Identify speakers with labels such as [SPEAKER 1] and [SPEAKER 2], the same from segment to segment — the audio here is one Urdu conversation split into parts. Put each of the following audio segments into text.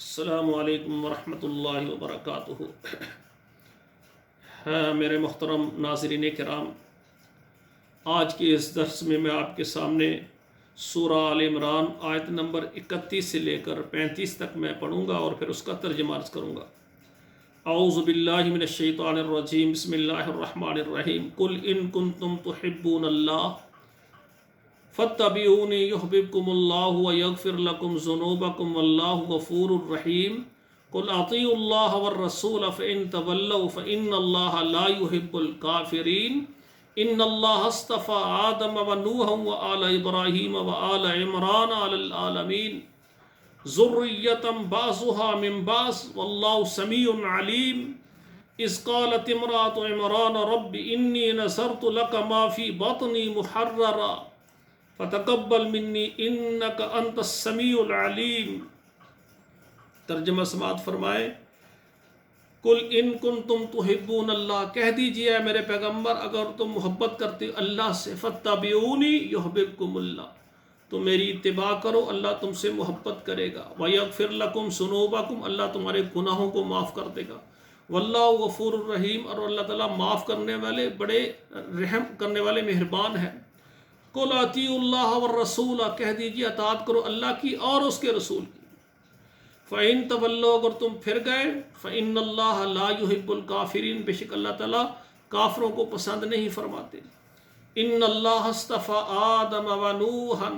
[SPEAKER 1] السلام علیکم ورحمۃ اللہ وبرکاتہ۔ میرے محترم ناظرین کرام، آج کے اس درس میں آپ کے سامنے سورہ آل عمران آیت نمبر 31 سے لے کر 35 تک میں پڑھوں گا اور پھر اس کا ترجمہ عرض کروں گا۔ اعوذ باللہ من الشیطان الرجیم، بسم اللہ الرحمن الرحیم۔ قل ان کنتم تحبون اللہ فاتبعونی یحببکم اللہ ویغفر لکم ذنوبکم واللہ غفور الرحیم۔ قل اطیعوا اللہ والرسول فإن تولوا فإن اللہ لا يحب الکافرین۔ ان اللہ اصطفى آدم ونوحا وآل ابراہیم وآل عمران علی العالمین ذریۃ بعضها من بعض واللہ سمیع علیم۔ اذ قالت امرأة عمران رب انی نذرت لک ما فی بطنی محررا فتقبل منی انک انت السمیع العلیم۔ ترجمہ سماعت فرمائے۔ قل ان کنتم تحبون اللہ، کہہ دیجئے اے میرے پیغمبر اگر تم محبت کرتے ہو اللہ سے، فاتبعونی یحببکم اللہ، تو میری اتباع کرو، اللہ تم سے محبت کرے گا۔ ویغفر لکم ذنوبکم، اللہ تمہارے گناہوں کو معاف کر دے گا۔ واللہ غفور الرحیم، اور اللہ تعالیٰ معاف کرنے والے، بڑے رحم کرنے والے، مہربان ہے۔ قل اطیعوا اللہ والرسول، کہہ دیجئے اطاعت کرو اللہ کی اور اس کے رسول کی۔ فَإِن تَوَلَّوْا، اگر تم پھر گئے، فَإِنَّ اللَّهَ لَا يُحِبُّ الْكَافِرِينَ، بے شک اللہ تعالیٰ کافروں کو پسند نہیں فرماتے۔ ان اللہ اصطفى آدم ونوحا،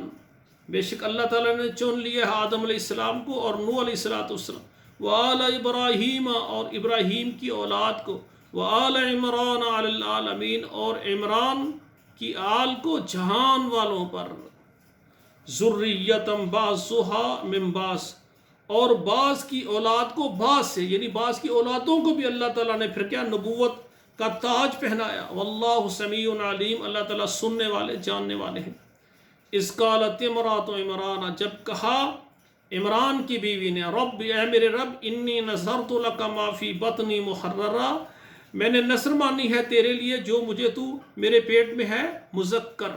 [SPEAKER 1] بے شک اللہ تعالیٰ نے چن لیا ہے آدم علیہ السلام کو اور نوح علیہ السلام، وآل ابراہیم، اور ابراہیم کی اولاد کو، وآل عمران علی العالمین، اور عمران کی آل کو جہان والوں پر، ذریۃ بعضها من بعض، اور بعض کی اولاد کو بعض سے، یعنی بعض کی اولادوں کو بھی اللہ تعالیٰ نے پھر کیا، نبوت کا تاج پہنایا۔ واللہ سمیع علیم، اللہ تعالیٰ سننے والے، جاننے والے ہیں۔ اذ قالت امرأة عمران، جب کہا عمران کی بیوی نے، رب، اے میرے رب، انی نذرت لک ما فی بطنی محررا، میں نے نذر مانی ہے تیرے لیے جو مجھے تو میرے پیٹ میں ہے مذکر،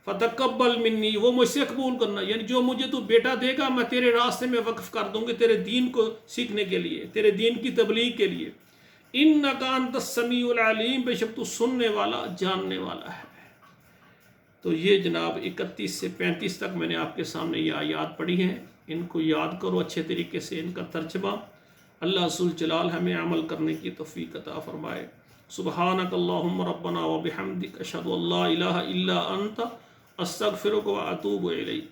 [SPEAKER 1] فتقبل منی، وہ مجھ سے قبول کرنا، یعنی جو مجھے تو بیٹا دے گا میں تیرے راستے میں وقف کر دوں گی، تیرے دین کو سیکھنے کے لیے، تیرے دین کی تبلیغ کے لیے۔ انک انت السمیع العلیم، بے شک تو سننے والا، جاننے والا ہے۔ تو یہ جناب 31 سے 35 تک میں نے آپ کے سامنے یہ آیات پڑھی ہیں، ان کو یاد کرو اچھے طریقے سے، ان کا ترجمہ۔ اللہ ذوالجلال ہمیں عمل کرنے کی توفیق عطا فرمائے۔ سبحانک اللہم ربنا وبحمدک، اشہد ان لا الہ الا انت، استغفرک واتوب الیک۔